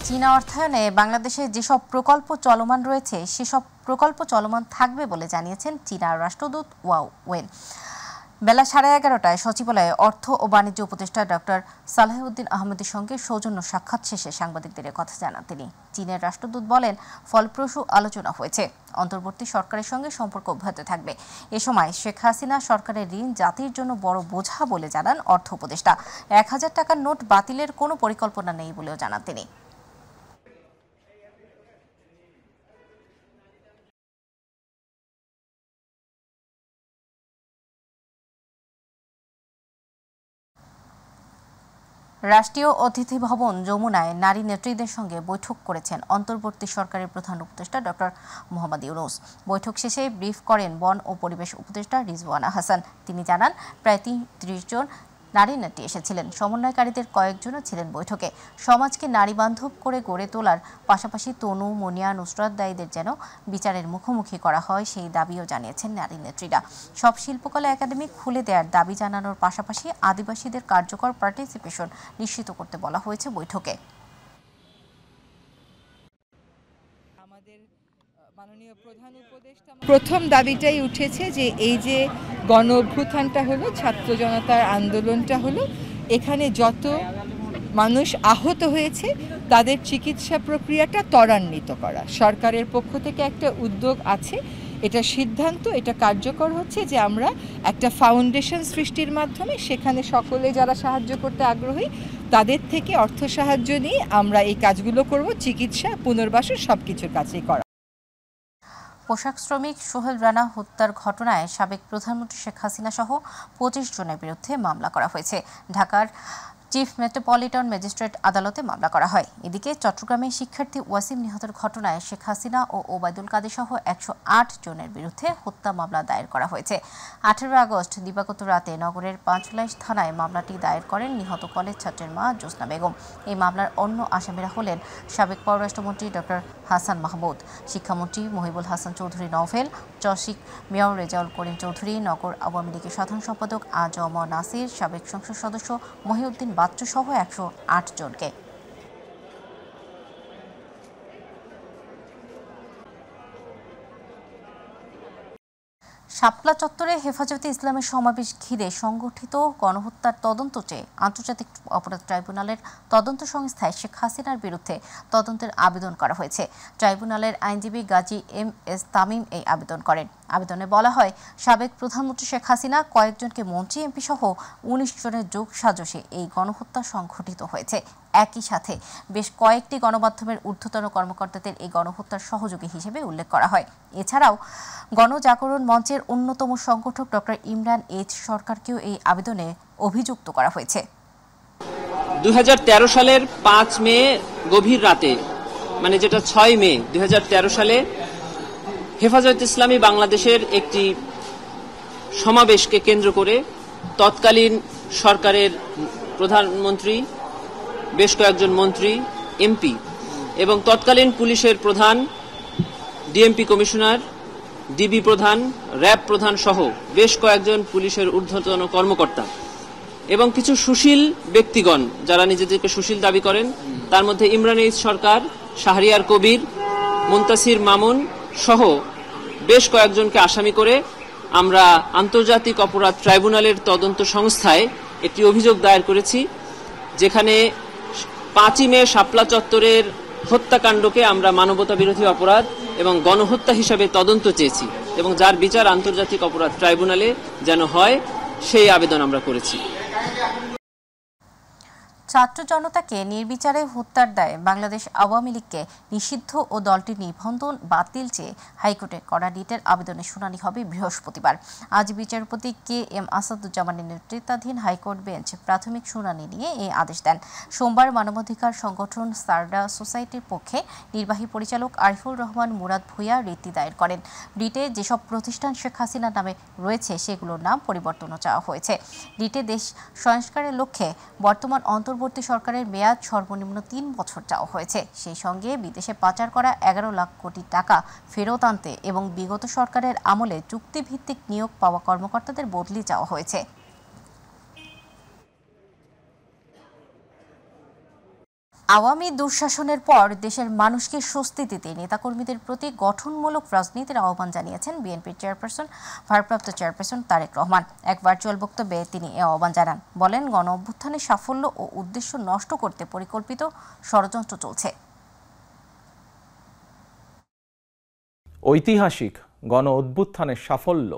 চীনা অর্থায়নে বাংলাদেশে যেসব প্রকল্প চলমান রয়েছে সেসব প্রকল্প চলমান থাকবে বলে জানিয়েছেন চীনা রাষ্ট্রদূত ওয়াও ওয়েন। বেলা 11:30টায় সচিবালয়ে অর্থ ও বাণিজ্য উপদেষ্টা ডক্টর সালেহউদ্দিন আহমেদের সঙ্গে সৌজন্য সাক্ষাৎ শেষে সাংবাদিকদের কথা জানান তিনি। চীনের রাষ্ট্রদূত বলেন, ফলপ্রসূ আলোচনা হয়েছে, অন্তর্বর্তী সরকারের সঙ্গে সম্পর্ক অব্যাহত থাকবে। এ সময় শেখ হাসিনা সরকারের ঋণ জাতির জন্য বড় বোঝা বলে জানান অর্থ উপদেষ্টা। 1000 টাকার নোট বাতিলের কোনো পরিকল্পনা নেই বলেও জানান তিনি। রাষ্ট্রীয় অতিথি ভবন যমুনায় নারী নেত্রীদের সঙ্গে বৈঠক করেছেন অন্তর্বর্তী সরকারের প্রধান উপদেষ্টা ডক্টর মোহাম্মদ ইউনূস। বৈঠক শেষে ব্রিফ করেন বন ও পরিবেশ উপদেষ্টা রিজওয়ানা হাসান। তিনি জানান, প্রায় 30 জন নারী নেত্রী এসেছিলেন। সমন্বয়কারীদের কয়েকজনও ছিলেন বৈঠকে। সমাজকে নারী বান্ধব করে গড়ে তোলার পাশাপাশি তনু, মুনিয়া, নুসরাত দায়ীদের যেন বিচারের মুখোমুখি করা হয় সেই দাবিও জানিয়েছেন নারী নেত্রীরা। সব শিল্পকলা একাডেমি খুলে দেওয়ার দাবি জানানোর পাশাপাশি আদিবাসীদের কার্যকর পার্টিসিপেশন নিশ্চিত করতে বলা হয়েছে বৈঠকে। প্রথম দাবিটাই উঠেছে যে এই যে গণ অভ্যুত্থানটা হলো, ছাত্র জনতার আন্দোলনটা হলো, এখানে যত মানুষ আহত হয়েছে তাদের চিকিৎসা প্রক্রিয়াটা ত্বরান্বিত করা। সরকারের পক্ষ থেকে একটা উদ্যোগ আছে, এটা সিদ্ধান্ত, এটা কার্যকর হচ্ছে যে আমরা একটা ফাউন্ডেশন সৃষ্টির মাধ্যমে সেখানে সকলে যারা সাহায্য করতে আগ্রহী তাদের থেকে অর্থ সাহায্য নিয়ে আমরা এই কাজগুলো করব, চিকিৎসা, পুনর্বাসন সব কিছুর কাজই করা। পোশাক শ্রমিক সোহেল রানা হত্যার ঘটনায় সাবেক প্রধানমন্ত্রী শেখ হাসিনা সহ 25 জনের বিরুদ্ধে মামলা করা হয়েছে। ঢাকার চিফ মেট্রোপলিটন ম্যাজিস্ট্রেট আদালতে মামলা করা হয়। এদিকে চট্টগ্রামে শিক্ষার্থী ওয়াসিম নিহতের ঘটনায় শেখ হাসিনা ও ওবায়দুল কাদের সহ 108 জনের বিরুদ্ধে হত্যা মামলা দায়ের করা হয়েছে। 18 আগস্ট দিবাগত রাতে নগরের পাঁচলাইশ থানায় মামলাটি দায়ের করেন নিহত কলেজ ছাত্রের মা জোসনা বেগম। এই মামলার অন্য আসামিরা হলেন সাবেক পররাষ্ট্রমন্ত্রী ডক্টর হাসান মাহমুদ, শিক্ষামন্ত্রী মহিবুল হাসান চৌধুরী নওফেল, চসিক মেয়র রেজাউল করিম চৌধুরী, নগর আওয়ামী লীগের সাধারণ সম্পাদক আজম নাসির, সাবেক সংসদ সদস্য মহিউদ্দিন বাচ্চু সহ 108 জনকে। শাপলা চত্বরে হেফাজতে ইসলামের সমাবেশ ঘিরে সংগঠিত গণহত্যার তদন্ত চেয়ে আন্তর্জাতিক অপরাধ ট্রাইব্যুনালের তদন্ত সংস্থায় শেখ হাসিনার বিরুদ্ধে তদন্তের আবেদন করা হয়েছে। ট্রাইব্যুনালের আইনজীবী গাজী এম.এস. তামিম এই আবেদন করেন। আবেদনে বলা হয়, সাবেক প্রধানমন্ত্রী শেখ হাসিনা কয়েকজনকে মন্ত্রী, এমপি সহ 19 জনের যোগ সাজসে এই গণহত্যা সংঘটিত হয়েছে। একই সাথে বেশ কয়েকটি গণমাধ্যমের ঊর্ধ্বতন কর্মকর্তাদের এই গণহত্যার সহযোগী হিসেবে উল্লেখ করা হয়। এছাড়াও গণজাগরণ মঞ্চের অন্যতম সংগঠক ডক্টর ইমরান এইচ সরকারকেও এই আবেদনে অভিযুক্ত করা হয়েছে। 2013 সালের 5 মে গভীর রাতে, মানে যেটা 6 মে 2013 সালে হেফাজত ইসলামী বাংলাদেশের একটি সমাবেশকে কেন্দ্র করে তৎকালীন সরকারের প্রধানমন্ত্রী, বেশ কয়েকজন মন্ত্রী, এমপি এবং তৎকালীন পুলিশের প্রধান, ডিএমপি কমিশনার, ডিবি প্রধান, র্যাব প্রধান সহ বেশ কয়েকজন পুলিশের ঊর্ধ্বতন কর্মকর্তা এবং কিছু সুশীল ব্যক্তিগণ যারা নিজেদেরকে সুশীল দাবি করেন, তার মধ্যে ইমরান এইচ সরকার, শাহরিয়ার কবির, মুন্তাসির মামুন সহ বেশ কয়েকজনকে আসামি করে আমরা আন্তর্জাতিক অপরাধ ট্রাইব্যুনালের তদন্ত সংস্থায় একটি অভিযোগ দায়ের করেছি, যেখানে 5 মে শাপলা চত্বরের হত্যাকাণ্ডকে আমরা মানবতা বিরোধী অপরাধ এবং গণহত্যা হিসাবে তদন্ত চেয়েছি এবং যার বিচার আন্তর্জাতিক অপরাধ ট্রাইব্যুনালে যেন হয় সেই আবেদন আমরা করেছি। ছাত্র জনতাকে নির্বিচারে হত্যার দায়ে বাংলাদেশ আওয়ামী লীগকে নিষিদ্ধ ও দলটির নিবন্ধন বাতিল চেয়ে হাইকোর্টে করা রিটের আবেদনের শুনানি হবে বৃহস্পতিবার। আজ বিচারপতি কে.এম. আসাদুজ্জামানের নেতৃত্বাধীন হাইকোর্ট বেঞ্চ প্রাথমিক শুনানি নিয়ে এই আদেশ দেন। সোমবার মানবাধিকার সংগঠন সারদা সোসাইটির পক্ষে নির্বাহী পরিচালক আরিফুর রহমান মুরাদ ভূঁইয়া রিটটি দায়ের করেন। রিটে যেসব প্রতিষ্ঠান শেখ হাসিনার নামে রয়েছে সেগুলোর নাম পরিবর্তনও চাওয়া হয়েছে। রিটে দেশ সংস্কারের লক্ষ্যে বর্তমান অন্তর্বর্তী সরকারের মেয়াদ সর্বনিম্ন 3 বছর চাওয়া হয়েছে। সেই সঙ্গে বিদেশে পাচার করা 11 লাখ কোটি টাকা ফেরত আনতে এবং বিগত সরকারের আমলে চুক্তিভিত্তিক নিয়োগ পাওয়া কর্মকর্তাদের বদলি চাওয়া হয়েছে। আওয়ামী দুঃশাসনের পর দেশের মানুষকে স্বস্তি দিতে নেতাকর্মীদের প্রতি গঠনমূলক রাজনীতির আহ্বান জানিয়েছেন বিএনপির ভারপ্রাপ্ত চেয়ারপারসন তারেক রহমান। এক ভার্চুয়াল বক্তব্যে তিনি এ আহ্বান জানান। বলেন, গণ অভ্যুত্থানের সাফল্য ও উদ্দেশ্য নষ্ট করতে পরিকল্পিত ষড়যন্ত্র চলছে। ঐতিহাসিক গণ অভ্যুত্থানের সাফল্য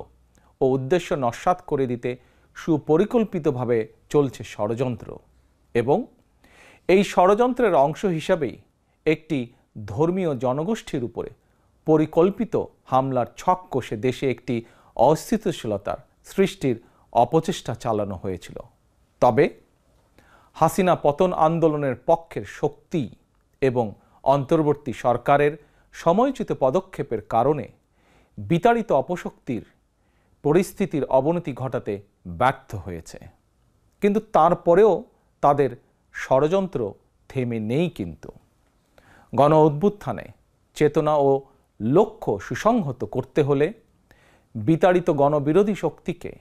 ও উদ্দেশ্য নস্যাৎ করে দিতে সুপরিকল্পিতভাবে চলছে ষড়যন্ত্র এবং এই ষড়যন্ত্রের অংশ হিসাবেই একটি ধর্মীয় জনগোষ্ঠীর উপরে পরিকল্পিত হামলার ছক কষে দেশে একটি অস্থিতিশীলতার সৃষ্টির অপচেষ্টা চালানো হয়েছিল। তবে হাসিনা পতন আন্দোলনের পক্ষের শক্তি এবং অন্তর্বর্তী সরকারের সময়োচিত পদক্ষেপের কারণে বিতাড়িত অপশক্তির পরিস্থিতির অবনতি ঘটাতে ব্যর্থ হয়েছে। কিন্তু তারপরেও তাদের ষড়যন্ত্র থেমে নেই। কিন্তু গণ অভ্যুত্থানে চেতনা ও লক্ষ্য সুসংহত করতে হলে বিতাড়িত গণবিরোধী শক্তিকে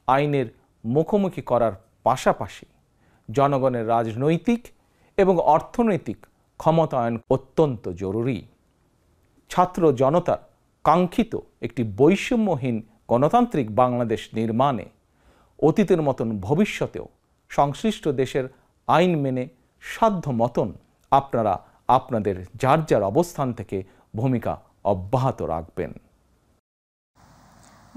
আইনের মুখোমুখি করার পাশাপাশি জনগণের রাজনৈতিক এবং অর্থনৈতিক ক্ষমতায়ন অত্যন্ত জরুরি। ছাত্র জনতার কাঙ্ক্ষিত একটি বৈষম্যহীন গণতান্ত্রিক বাংলাদেশ নির্মাণে অতীতের মতন ভবিষ্যতেও সংশ্লিষ্ট দেশের আইন মেনে সাধ্য মতন আপনারা আপনাদের যার যার অবস্থান থেকে ভূমিকা অব্যাহত রাখবেন।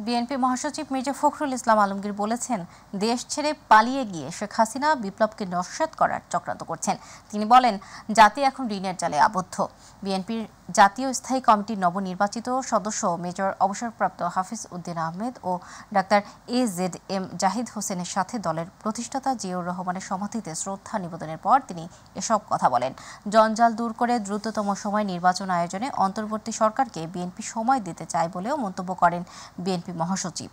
বিএনপি মহাসচিব মির্জা ফখরুল ইসলাম আলমগীর বলেছেন, দেশ ছেড়ে পালিয়ে গিয়ে শেখ হাসিনা বিপ্লবকে নস্যাৎ করার চক্রান্ত করছেন। তিনি বলেন, জাতি এখন ঋণের জালে আবদ্ধ। বিএনপির জাতীয় স্থায়ী কমিটির নবনির্বাচিত সদস্য মেজর অবসরপ্রাপ্ত হাফিজ উদ্দিন আহমেদ ও ডাক্তার AZM জাহিদ হোসেনের সাথে দলের প্রতিষ্ঠাতা জিয়াউর রহমানের সমাধিতে শ্রদ্ধা নিবেদনের পর তিনি এসব কথা বলেন। জঞ্জাল দূর করে দ্রুততম সময় নির্বাচন আয়োজনে অন্তর্বর্তী সরকারকে বিএনপি সময় দিতে চায় বলেও মন্তব্য করেন বিএনপি মহাসচিব।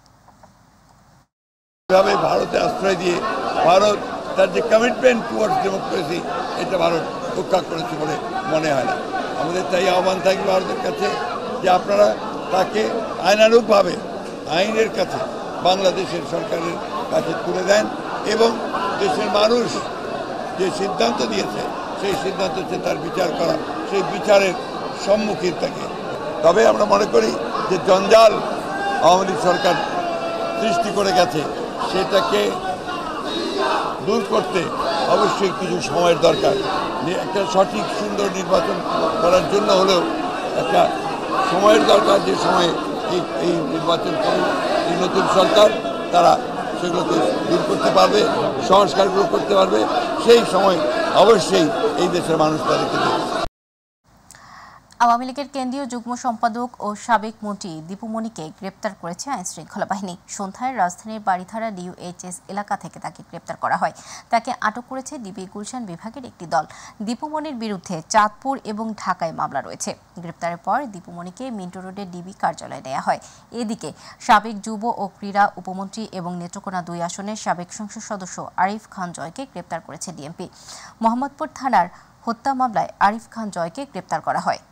ভারতে আশ্রয় দিয়ে ভারত তার যে কমিটমেন্ট টুয়ার্ডস ডেমোক্রেসি, এটা ভারত রক্ষা করেছে বলে মনে হয় না। আমাদের তাই আহ্বান থাকবে ভারতের কাছে যে আপনারা তাকে আইনানুগভাবে আইনের কাছে বাংলাদেশের সরকারের কাছে তুলে দেন এবং দেশের মানুষ যে সিদ্ধান্ত দিয়েছে সেই সিদ্ধান্ত হচ্ছে তার বিচার করা, সেই বিচারের সম্মুখীন থাকে। তবে আমরা মনে করি যে জঞ্জাল আওয়ামী লীগ সরকার সৃষ্টি করে গেছে, সেটাকে দূর করতে অবশ্যই কিছু সময়ের দরকার। একটা সঠিক সুন্দর নির্বাচন করার জন্য হলেও একটা সময়ের দরকার, যে সময়ে এই নির্বাচন করে এই নতুন সরকার তারা সেগুলোকে দূর করতে পারবে, সংস্কারগুলো করতে পারবে। সেই সময় অবশ্যই এই দেশের মানুষ তাদেরকে দেবে। আওয়ামী লীগের কেন্দ্রীয় যুগ্ম সম্পাদক ও সাবেক মন্ত্রী দীপু মনিকে গ্রেপ্তার করেছে আইনশৃঙ্খলা বাহিনী। সন্ধ্যায় রাজধানীর বাড়িধারা DUHS এলাকা থেকে তাকে গ্রেপ্তার করা হয়। তাকে আটক করেছে ডিবি গুলশান বিভাগের একটি দল। দীপু মনির বিরুদ্ধে চাঁদপুর এবং ঢাকায় মামলা রয়েছে। গ্রেপ্তারের পর দীপু মনিকে মিন্টো রোডের ডিবি কার্যালয়ে নেওয়া হয়। এদিকে সাবেক যুব ও ক্রীড়া উপমন্ত্রী এবং নেত্রকোনা 2 আসনের সাবেক সংসদ সদস্য আরিফ খান জয়কে গ্রেপ্তার করেছে ডিএমপি। মোহাম্মদপুর থানার হত্যা মামলায় আরিফ খান জয়কে গ্রেপ্তার করা হয়।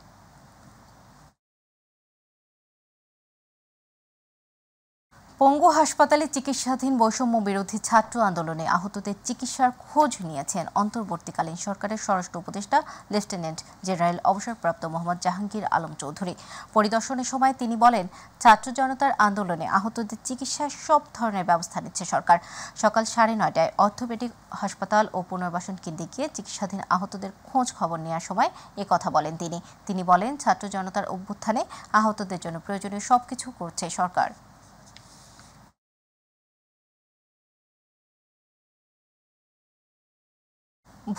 পঙ্গু হাসপাতালে চিকিৎসাধীন বৈষম্য বিরোধী ছাত্র আন্দোলনে আহতদের চিকিৎসার খোঁজ নিয়েছেন অন্তর্বর্তীকালীন সরকারের স্বরাষ্ট্র উপদেষ্টা লেফটেন্যান্ট জেনারেল অবসরপ্রাপ্ত মোহাম্মদ জাহাঙ্গীর আলম চৌধুরী। পরিদর্শনের সময় তিনি বলেন, ছাত্র জনতার আন্দোলনে আহতদের চিকিৎসার সব ধরনের ব্যবস্থা নিচ্ছে সরকার। সকাল 9:30টায় অর্থোপেডিক হাসপাতাল ও পুনর্বাসন কেন্দ্রে গিয়ে চিকিৎসাধীন আহতদের খোঁজ খবর নেওয়ার সময় কথা বলেন তিনি বলেন, ছাত্র জনতার অভ্যুত্থানে আহতদের জন্য প্রয়োজনীয় সবকিছু করছে সরকার।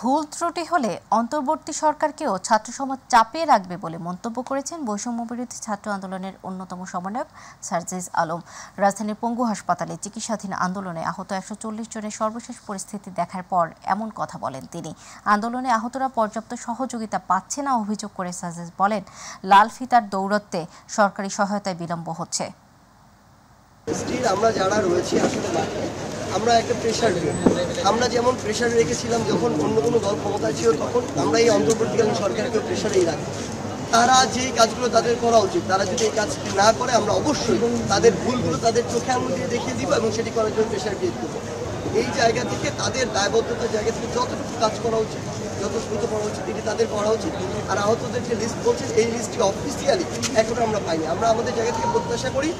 ভুল ত্রুটি হলে অন্তর্বর্তী সরকারকেও ছাত্র সমাজ চাপিয়ে রাখবে বলে মন্তব্য করেছেন বৈষম্য বিরোধী ছাত্র আন্দোলনের অন্যতম সমন্বয়ক সার্জিস আলম। রাজধানীর পঙ্গু হাসপাতালে চিকিৎসাধীন আন্দোলনে আহত 140 জনের সর্বশেষ পরিস্থিতি দেখার পর এমন কথা বলেন তিনি। আন্দোলনে আহতরা পর্যাপ্ত সহযোগিতা পাচ্ছে না অভিযোগ করে সার্জিস বলেন, লাল ফিতার দৌরত্বে সরকারি সহায়তায় বিলম্ব হচ্ছে। আমরা যারা রয়েছি আসলে আমরা একটা প্রেশার আমরা যেমন প্রেশার রেখেছিলাম যখন অন্য কোনো দল ক্ষমতায় ছিল, তখন আমরা এই অন্তর্বর্তীকালীন সরকারকে প্রেশারেই রাখি। তারা যে কাজগুলো তাদের করা উচিত, তারা যদি এই কাজটি না করে আমরা অবশ্যই তাদের ভুলগুলো তাদের চোখে আঙুল দিয়ে দেখিয়ে দিব এবং সেটি করার জন্য প্রেশার ক্রিয়েট করবো। এই জায়গা থেকে তাদের দায়বদ্ধতার জায়গা থেকে যতটুকু কাজ করা উচিত, যত দ্রুত করা উচিত এটি তাদের করা উচিত। আর আহতদের যে লিস্ট বলছে এই লিস্টটি অফিসিয়ালি এখনো আমরা পাইনি। আমরা আমাদের জায়গা থেকে প্রত্যাশা করি।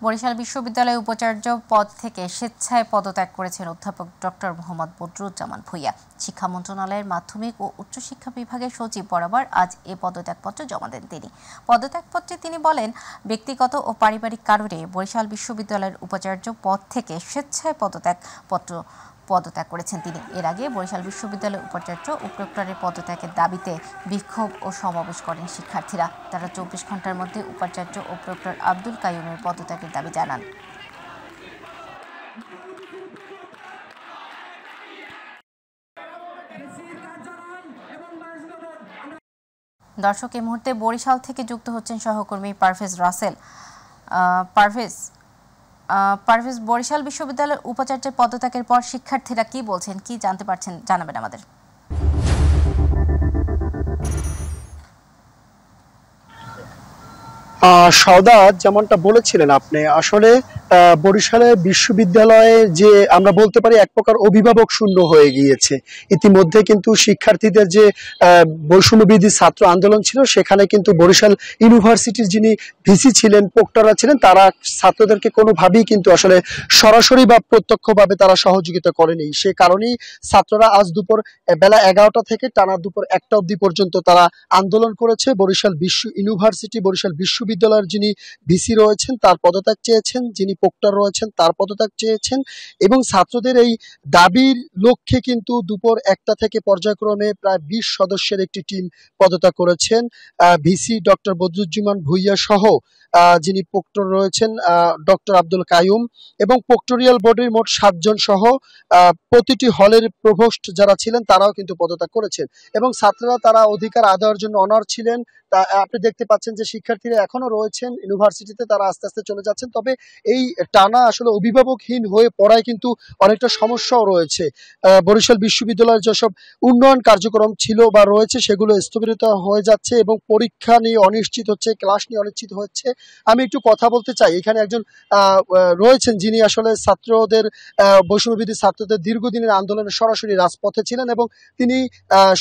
বরিশাল বিশ্ববিদ্যালয়ের উপাচার্য পদ থেকে স্বেচ্ছায় পদত্যাগ করেছেন অধ্যাপক ডক্টর মোহাম্মদ বদরুজ্জামান ভূঁইয়া। শিক্ষা মন্ত্রণালয়ের মাধ্যমিক ও উচ্চশিক্ষা বিভাগের সচিব বরাবর আজ এ পদত্যাগপত্র জমা দেন তিনি। পদত্যাগপত্রে তিনি বলেন, ব্যক্তিগত ও পারিবারিক কারণে বরিশাল বিশ্ববিদ্যালয়ের উপাচার্য পদ থেকে স্বেচ্ছায় পদত্যাগ করেছেন তিনি। এর আগে বরিশাল বিশ্ববিদ্যালয়ের উপাচার্য ও প্রক্টরের পদত্যাগের দাবিতে বিক্ষোভ ও সমাবেশ করেন শিক্ষার্থীরা। তারা 24 ঘন্টার মধ্যে উপাচার্য ও প্রক্টর আব্দুল কাইয়ুমের পদত্যাগের দাবি জানান। দর্শক, এই মুহূর্তে বরিশাল থেকে যুক্ত হচ্ছেন সহকর্মী পারভেজ রাসেল। পারভেজ, বরিশাল বিশ্ববিদ্যালয়ের উপাচার্যের পদত্যাগের পর শিক্ষার্থীরা কি বলছেন, কি জানতে পারছেন, জানাবেন আমাদের। সাউদাত, যেমনটা বলেছিলেন আপনি, আসলে বরিশালে বিশ্ববিদ্যালয়ে যে আমরা বলতে পারি এক প্রকার অভিভাবক শূন্য হয়ে গিয়েছে। ইতিমধ্যে কিন্তু শিক্ষার্থীদের যে বৈষম্যবিরোধী ছাত্র আন্দোলন ছিল, সেখানে কিন্তু বরিশাল ইউনিভার্সিটির যিনি ভিসি ছিলেন, প্রক্টররা ছিলেন, তারা ছাত্রদেরকে কোনোভাবেই কিন্তু আসলে সরাসরি বা প্রত্যক্ষভাবে তারা সহযোগিতা করেনি। সে কারণেই ছাত্ররা আজ দুপুর বেলা 11টা থেকে টানা দুপুর 1টা অবধি পর্যন্ত তারা আন্দোলন করেছে। বরিশাল বরিশাল বিশ্ববিদ্যালয়ের যিনি ভিসি রয়েছেন তার পদত্যাগ চেয়েছেন, যিনি প্রক্টর রয়েছেন তার পদত্যাগ চেয়েছেন, এবং ছাত্রদের এই দাবির লক্ষ্যে কিন্তু দুপুর 1টা থেকে পর্যায়ক্রমে প্রায় 20 সদস্যের একটি টিম পদত্যাগ করেছেন। ভিসি ডক্টর বদরুজ্জামান ভূঁইয়া সহ যিনি প্রক্টর রয়েছেন ডক্টর আব্দুল কাইয়ুম, এবং প্রক্টোরিয়াল বোর্ডের মোট 7 জন সহ প্রতিটি হলের প্রভোস্ট যারা ছিলেন তারাও কিন্তু পদত্যাগ করেছেন। এবং ছাত্ররা তারা অধিকার আদায়ের জন্য অনড় ছিলেন। তা আপনি দেখতে পাচ্ছেন যে শিক্ষার্থীরা এখনো রয়েছেন ইউনিভার্সিটিতে, তারা আস্তে আস্তে চলে যাচ্ছেন। তবে এই টানা আসলে অভিভাবকহীন হয়ে পড়ায় কিন্তু অনেকটা সমস্যাও রয়েছে। বরিশাল বিশ্ববিদ্যালয়ের যেসব উন্নয়ন কার্যক্রম ছিল বা রয়েছে সেগুলো স্থবিরতা হয়ে যাচ্ছে, এবং পরীক্ষা নিয়ে অনিশ্চিত হচ্ছে, ক্লাস নিয়ে অনিশ্চিত হচ্ছে। আমি একটু কথা বলতে চাই, এখানে একজন রয়েছেন যিনি আসলে ছাত্রদের বৈষম্যবিরোধী ছাত্রদের দীর্ঘদিনের আন্দোলনে সরাসরি রাজপথে ছিলেন, এবং তিনি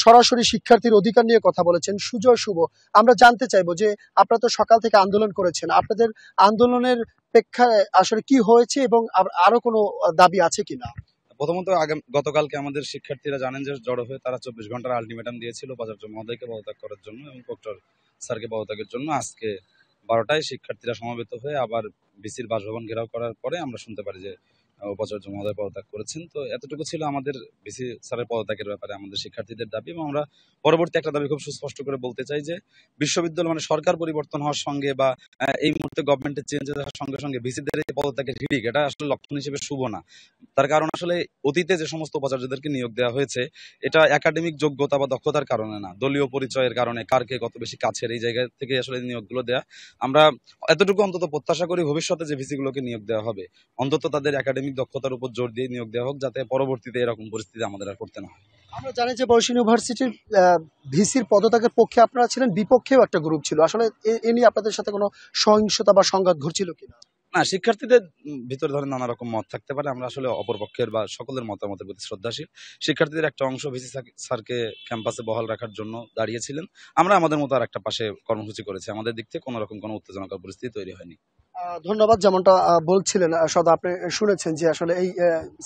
সরাসরি শিক্ষার্থীর অধিকার নিয়ে কথা বলেছেন। সুজয় শুভ, আমরা জানতে চাইবো যে আপনারা তো সকাল থেকে আন্দোলন করেছেন, আপনাদের আন্দোলনের প্রেক্ষায় আসলে কি হয়েছে এবং আরো কোনো দাবি আছে কিনা? প্রথমত গতকালকে আমাদের শিক্ষার্থীরা জানেন যে জড়ো হয়ে তারা 24 ঘন্টার আলটিমেটাম দিয়েছিল উপাচার্য মহোদয়কে পদত্যাগ করার জন্য এবং প্রক্টর স্যারকে পদত্যাগের জন্য। আজকে 12টায় শিক্ষার্থীরা সমবেত হয়ে আবার ভিসির বাসভবন ঘেরাও করার পরে আমরা শুনতে পারি যে উপাচার্য মহোদয় পদত্যাগ করেছেন। তো এতটুকু ছিল আমাদের ভিসি স্যারের পদত্যাগের ব্যাপারে আমাদের শিক্ষার্থীদের দাবি। এবং আমরা পরবর্তী একটা দাবি খুব সুস্পষ্ট করে বলতে চাই যে বিশ্ববিদ্যালয় মানে সরকার পরিবর্তন হওয়ার সঙ্গে বা এই মুহূর্তে গভর্নমেন্টের চেঞ্জ হওয়ার সঙ্গে সঙ্গে ভিসিদের এই পদত্যাগের হিড়িক, এটা আসলে লক্ষণ হিসেবে শুভ না। তার কারণ আসলে অতীতে যে সমস্ত উপাচার্যদেরকে নিয়োগ দেওয়া হয়েছে এটা একাডেমিক যোগ্যতা বা দক্ষতার কারণে না, দলীয় পরিচয়ের কারণে, কারকে কত বেশি কাছের, এই জায়গা থেকে আসলে নিয়োগগুলো দেয়া। আমরা এতটুকু অন্তত প্রত্যাশা করি ভবিষ্যতে যে ভিসিগুলোকে নিয়োগ দেওয়া হবে অন্তত তাদের একাডেমিক দক্ষতার উপর জোর দিয়ে নিয়োগ দেওয়া হোক, যাতে পরবর্তীতে এরকম পরিস্থিতি আমাদের আর করতে না হয়। আমরা জানি যে বরিশাল ইউনিভার্সিটির ভিসির পদত্যাগের পক্ষে আপনারা ছিলেন, বিপক্ষেও একটা গ্রুপ ছিল। আসলে এ নিয়ে আপনাদের সাথে কোনো সহিংসতা বা সংঘাত ঘটছিল কিনা? না, শিক্ষার্থীদের ভিতরে ধরেন নানা রকম মত থাকতে পারে। আমরা আসলে অপরপক্ষের বা সকলের মতামতের প্রতি শ্রদ্ধাশীল। শিক্ষার্থীদের একটা অংশ ভিসি স্যারকে ক্যাম্পাসে বহাল রাখার জন্য দাঁড়িয়েছিলেন। আমরা আমাদের মতো আর একটা পাশে কর্মসূচি করেছি। আমাদের দিক থেকে কোনো রকম কোনো উত্তেজনকর পরিস্থিতি তৈরি হয়নি। ধন্যবাদ। যেমনটা বলছিলেন সদা, আপনি শুনেছেন যে আসলে এই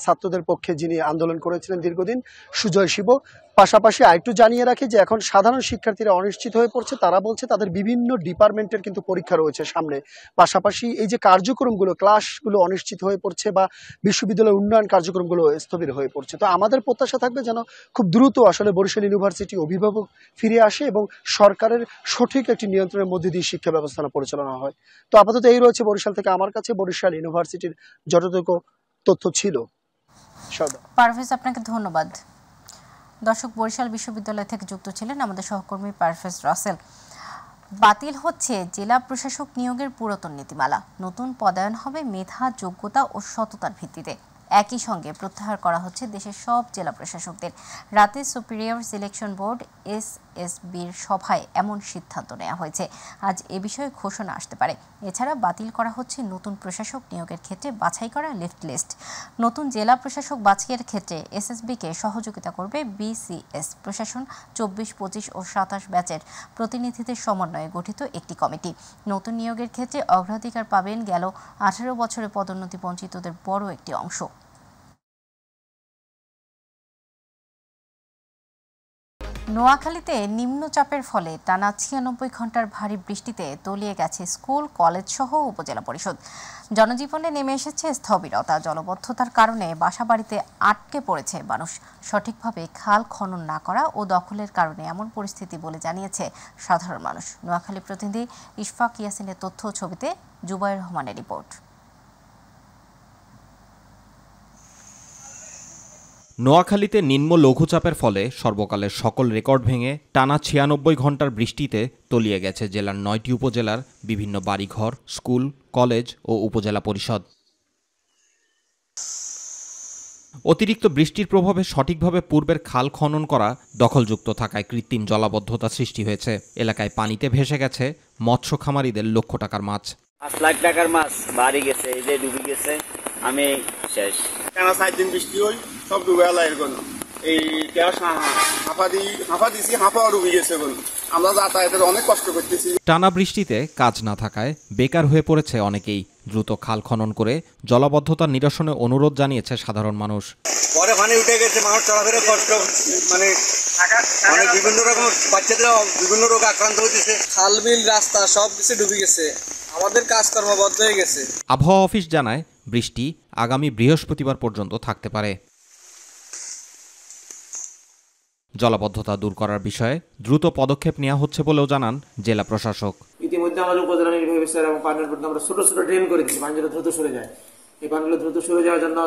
ছাত্রদের পক্ষে যিনি আন্দোলন করেছিলেন দীর্ঘদিন, সুজয় শিব। পাশাপাশি আরেকটু জানিয়ে রাখি যে এখন সাধারণ শিক্ষার্থীরা অনিশ্চিত হয়ে পড়ছে। তারা বলছে তাদের বিভিন্ন ডিপার্টমেন্টের কিন্তু পরীক্ষা রয়েছে সামনে। পাশাপাশি এই যে কার্যক্রমগুলো, ক্লাসগুলো অনিশ্চিত হয়ে পড়ছে বা বিশ্ববিদ্যালয়ের উন্নয়ন কার্যক্রমগুলো স্থবির হয়ে পড়ছে। তো আমাদের প্রত্যাশা থাকবে যেন খুব দ্রুত আসলে বরিশাল ইউনিভার্সিটি অভিভাবক ফিরে আসে এবং সরকারের সঠিক একটি নিয়ন্ত্রণের মধ্যে দিয়ে শিক্ষা ব্যবস্থা পরিচালনা হয়। তো আপাতত এই রয়েছে বরিশাল থেকে আমার কাছে বরিশাল ইউনিভার্সিটির যতটুকু তথ্য ছিল। পারভেজ, আপনাকে ধন্যবাদ। দর্শক, বরিশাল বিশ্ববিদ্যালয় থেকে যুক্ত ছিলেন আমাদের সহকর্মী পারভেজ রাসেল। বাতিল হচ্ছে জেলা প্রশাসক নিয়োগের পুরাতন নীতিমালা। নতুন পদায়ন হবে মেধা, যোগ্যতা ও সততার ভিত্তিতে। একই সঙ্গে প্রত্যাহার করা হচ্ছে দেশের সব জেলা প্রশাসকদের। রাতে সুপিরিয়র সিলেকশন বোর্ড এসএসবির সভায় এমন সিদ্ধান্ত নেওয়া হয়েছে। আজ এ বিষয়ে ঘোষণা আসতে পারে। এছাড়া বাতিল করা হচ্ছে নতুন প্রশাসক নিয়োগের ক্ষেত্রে বাছাই করা লিস্ট লিস্ট। নতুন জেলা প্রশাসক বাছাইয়ের ক্ষেত্রে এসএসবিকে সহযোগিতা করবে বিসিএস প্রশাসন 24, 25 ও 27 ব্যাচের প্রতিনিধিদের সমন্বয়ে গঠিত একটি কমিটি। নতুন নিয়োগের ক্ষেত্রে অগ্রাধিকার পাবেন গেল 18 বছরে পদোন্নতি বঞ্চিতদের বড় একটি অংশ। নোয়াখালীতে নিম্নচাপের ফলে টানা 96 ঘন্টার ভারী বৃষ্টিতে তলিয়ে গেছে স্কুল, কলেজ সহ উপজেলা পরিষদ। জনজীবনে নেমে এসেছে স্থবিরতা। জলবদ্ধতার কারণে বাসাবাড়িতে আটকে পড়েছে মানুষ। সঠিকভাবে খাল খনন না করা ও দখলের কারণে এমন পরিস্থিতি বলে জানিয়েছে সাধারণ মানুষ। নোয়াখালী প্রতিনিধি ইশফাক ইয়াসিনের তথ্য, ছবিতে জুবাইর রহমানের রিপোর্ট। নোয়াখালীতে নিম্ন লঘুচাপের ফলে সর্বকালের সকল রেকর্ড ভেঙে টানা 96 ঘন্টার বৃষ্টিতে তলিয়ে গেছে জেলার 9টি উপজেলার বিভিন্ন বাড়িঘর, স্কুল, কলেজ ও উপজেলা পরিষদ। অতিরিক্ত বৃষ্টির প্রভাবে সঠিকভাবে পূর্বের খাল খনন করা, দখলযুক্ত থাকায় কৃত্রিম জলাবদ্ধতা সৃষ্টি হয়েছে। এলাকায় পানিতে ভেসে গেছে মৎস্য খামারিদের লক্ষ টাকার মাছ। 5 লাখ টাকার মাছ বাড়ি গেছে, এই যে ডুবে গেছে, আমি শেষ। কেন 4 দিন বৃষ্টি হল, সব ডুবে গেল। এরকম এই হাঁফা দিছি, হাঁফাও ডুবে গেছে। আমরা যাতায়াতের অনেক কষ্ট করতেছি। টানা বৃষ্টিতে কাজ না থাকায় বেকার হয়ে পড়েছে অনেকেই। দ্রুত খাল খনন করে জলাবদ্ধতা নিরসনে অনুরোধ জানিয়েছে সাধারণ মানুষ। পরে পানি উঠে গেছে, মানুষ চলাফেরা কষ্ট, মানে বিভিন্ন রকম বাচ্চাদের বিভিন্ন রোগ আক্রান্ত হচ্ছে। খাল বিল রাস্তা সবকিছু ডুবে গেছে, আমাদের কাজকর্ম বন্ধ হয়ে গেছে। আবহাওয়া অফিস জানায় বৃষ্টি আগামী বৃহস্পতিবার পর্যন্ত থাকতে পারে। জলাবদ্ধতা দূর করার বিষয়ে দ্রুত পদক্ষেপ নেওয়া হচ্ছে বলেও জানান জেলা প্রশাসক। ইতিমধ্যে আমাদের উপজেলা নির্বাহী অফিসার এবং পানির উপর আমরা ছোট ছোট ড্রেন করে দিচ্ছি, পানিগুলো দ্রুত সরে যায়। এই পানিগুলো দ্রুত সরে যাওয়ার জন্য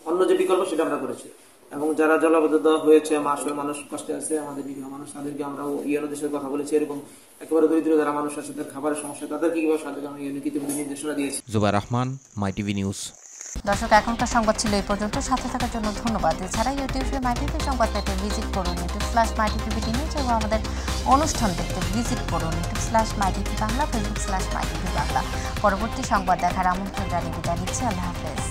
অন্য যে বিকল্প সেটা আমরা করেছি। এবং যারা জলাবদ্ধতা হয়েছে, মানুষ কষ্টে আছে, আমাদের বিঘা মানুষ, তাদেরকে আমরা ইউএনওদের সাথে কথা বলেছি। এরকম একেবারে দরিদ্র যারা মানুষ আছে, তাদের খাবারের সমস্যা, তাদেরকে কিভাবে সাহায্য করা হয় ইতিমধ্যে নির্দেশনা দিয়েছি। জুবাইর রহমান, মাই টিভি নিউজ। দর্শক, এখনকার সংবাদ ছিল এই পর্যন্ত। সাথে থাকার জন্য ধন্যবাদ। এছাড়া ইউটিউবে মাই টিভি সংবাদ পেতে ভিজিট করুন youtube/mytvbd নিউজ এবং আমাদের অনুষ্ঠান দেখতে ভিজিট করুন youtube/mytv বাংলা, facebook/mytv বাংলা। পরবর্তী সংবাদ দেখার আমন্ত্রণ জানিয়ে বিদায় নিচ্ছি। আল্লাহ হাফেজ।